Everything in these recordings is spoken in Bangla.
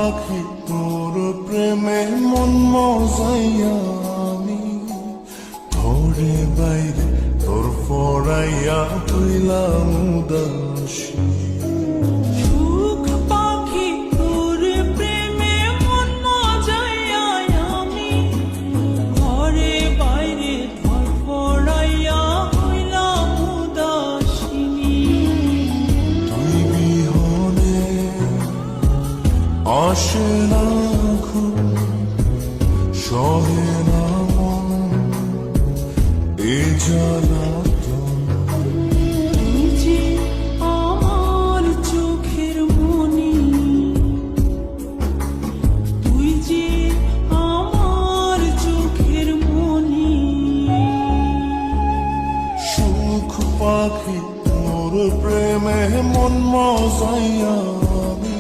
পাখি তোর প্রেমে মন মজাইয়া আমি ঘরে বাইরে তোর পড়াইয়া হইলাম উদাসী। সুখ পাখি তোর প্রেমে মন মজাইয়া আমি ঘরে বাইরে ধরফড়াইয়া হইলাম উদাসিনী। তুই বিহনে আসে না ঘুম, সহে না মন এ জ্বালাতন। তুই যে আমার চোখের মনি, তুই যে আমার চোখের মনি। সুখ পাখি তোর প্রেমে মন মজাইয়া আমি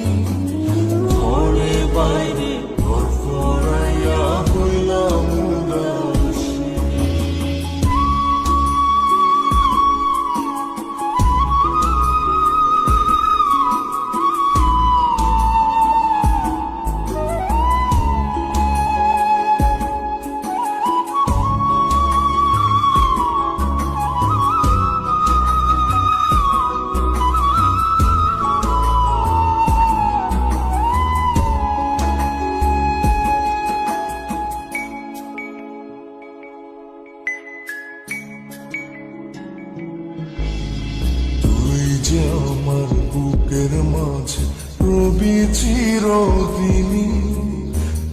ঘরে বাইরে তোর পড়াইয়া হইলাম উদাসী। তুই যে আমার বুকের মাঝে রবি চিরদিনই,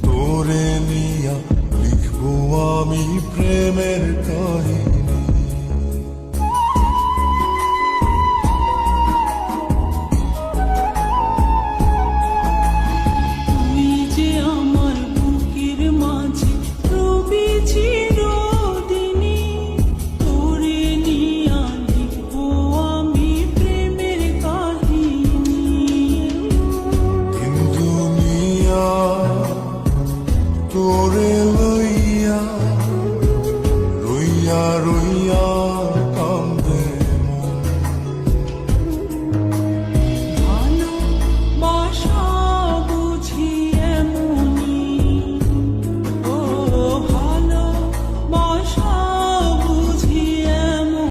তোরে নিয়া লিখবো আমি প্রেমের কাহিনী।